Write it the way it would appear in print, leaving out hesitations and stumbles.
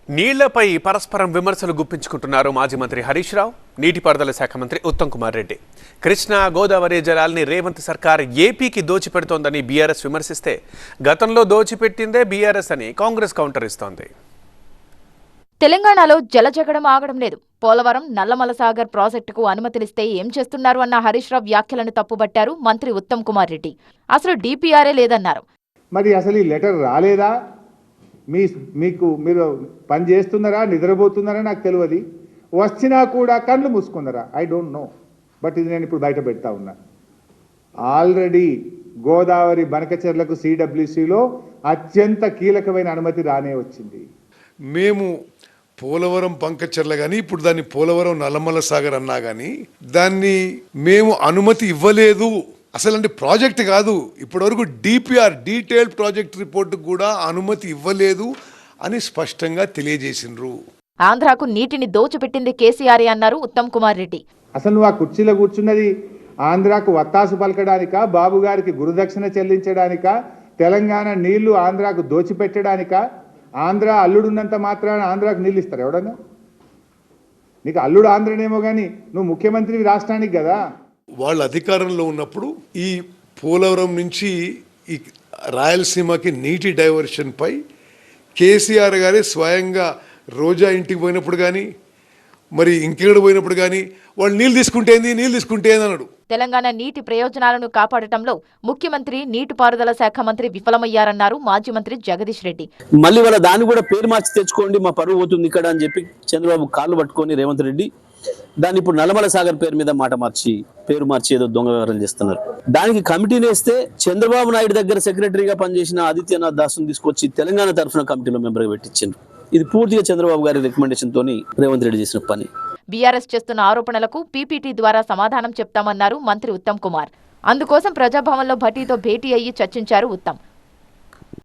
నీళ్లపై పరస్పరం విమర్శలు గుప్పించుకుంటున్నారు మాజీ మంత్రి హరీష్ రావు, నీటిపారుదల శాఖ మంత్రి ఉత్తమ్ కుమార్ రెడ్డి. కృష్ణా గోదావరి జలాల్ని రేవంత్ సర్కార్ ఏపీకి దోచిపెడుతోందని బీఆర్ఎస్ విమర్శిస్తే, గతంలో దోచిపెట్టిందే బీఆర్ఎస్ అని కాంగ్రెస్ కౌంటర్ ఇస్తోంది. తెలంగాణలో జలజగడం ఆగడం లేదు. పోలవరం నల్లమల సాగర్ ప్రాజెక్టుకు అనుమతినిస్తే ఏం చేస్తున్నారు అన్న హరీష్ రావు వ్యాఖ్యలను తప్పుబట్టారు మంత్రి ఉత్తమ్ కుమార్ రెడ్డి. అసలు డిపిఆర్ఏ లేదన్నారు. మరి అసలు ఈ లెటర్ రాలేదా? మీరు పని చేస్తున్నారా, నిద్రపోతున్నారా నాకు తెలియదు. వచ్చినా కూడా కళ్ళు మూసుకున్నారా? I don't know. బట్ ఇది నేను ఇప్పుడు బయట పెడతా ఉన్నా. ఆల్రెడీ గోదావరి బనకచెర్లకు సిడబ్ల్యూసిలో అత్యంత కీలకమైన అనుమతి రానే వచ్చింది. మేము పోలవరం పంకచెర్ల కానీ ఇప్పుడు దాన్ని పోలవరం నల్లమల సాగర్ అన్నా కానీ దాన్ని మేము అనుమతి ఇవ్వలేదు. అసలు అంటే ప్రాజెక్ట్ కాదు, ఇప్పటివరకు డిపిఆర్ డీటెయిల్డ్ ప్రాజెక్ట్ రిపోర్ట్ కూడా అనుమతి ఇవ్వలేదు అని స్పష్టంగా తెలియజేసినారు. ఆంధ్రాకు నీటిని దోచిపెట్టింది కేసీఆర్ అన్నారు ఉత్తమ్ కుమార్ రెడ్డి. అసలు నువ్వు ఆ కుర్చీలో కూర్చున్నది ఆంధ్రాకు వత్తాసు పలకడానికా, బాబు గారికి గురుదక్షిణ చెల్లించడానికా, తెలంగాణ నీళ్లు ఆంధ్రాకు దోచిపెట్టడానికా? ఆంధ్ర అల్లుడున్నంత మాత్రాన ఆంధ్రాకు నీళ్ళు ఇస్తారు ఎవడన్నా? నీకు అల్లుడు ఆంధ్రనేమో కానీ నువ్వు ముఖ్యమంత్రి రాష్ట్రానికి కదా. వాళ్ళు అధికారంలో ఉన్నప్పుడు ఈ పోలవరం నుంచి ఈ రాయలసీమకి నీటి డైవర్షన్ పై కేసీఆర్ గారే స్వయంగా రోజా ఇంటికి పోయినప్పుడు కానీ మరి ఇంకెక్కడ పోయినప్పుడు కానీ వాళ్ళు నీళ్ళు తీసుకుంటే అన్నాడు. తెలంగాణ నీటి ప్రయోజనాలను కాపాడటంలో ముఖ్యమంత్రి నీటిపారుదల శాఖ మంత్రి విఫలమయ్యారన్నారు మాజీ మంత్రి జగదీష్ రెడ్డి. మళ్ళీ వాళ్ళ దాన్ని కూడా పేరు మార్చి తెచ్చుకోండి, మా పరువు పోతుంది ఇక్కడ అని చెప్పి చంద్రబాబు కాళ్ళు పట్టుకొని రేవంత్ రెడ్డి దాన్ని ఇప్పుడు నల్లమల సాగర్ పేరు మీద పేరు మార్చి ఏదో దొంగ వ్యవహారాలు చేస్తున్నారు. దానికి కమిటీని వేస్తే చంద్రబాబు నాయుడు దగ్గర సెక్రటరీగా పనిచేసిన ఆదిత్యనాథ్ దాస్ను తీసుకొచ్చి తెలంగాణ తరఫున కమిటీలో మెంబర్గా పెట్టించారు. ఇది పూర్తిగా చంద్రబాబు గారి రికమెండేషన్ తోని రేవంత్ రెడ్డి చేసిన పని. బీఆర్ఎస్ చేస్తున్న ఆరోపణలకు పీపీటీ ద్వారా సమాధానం చెప్తామన్నారు మంత్రి ఉత్తమ్ కుమార్. అందుకోసం ప్రజాభవన్లో భట్టీతో భేటీ అయ్యి చర్చించారు ఉత్తమ్.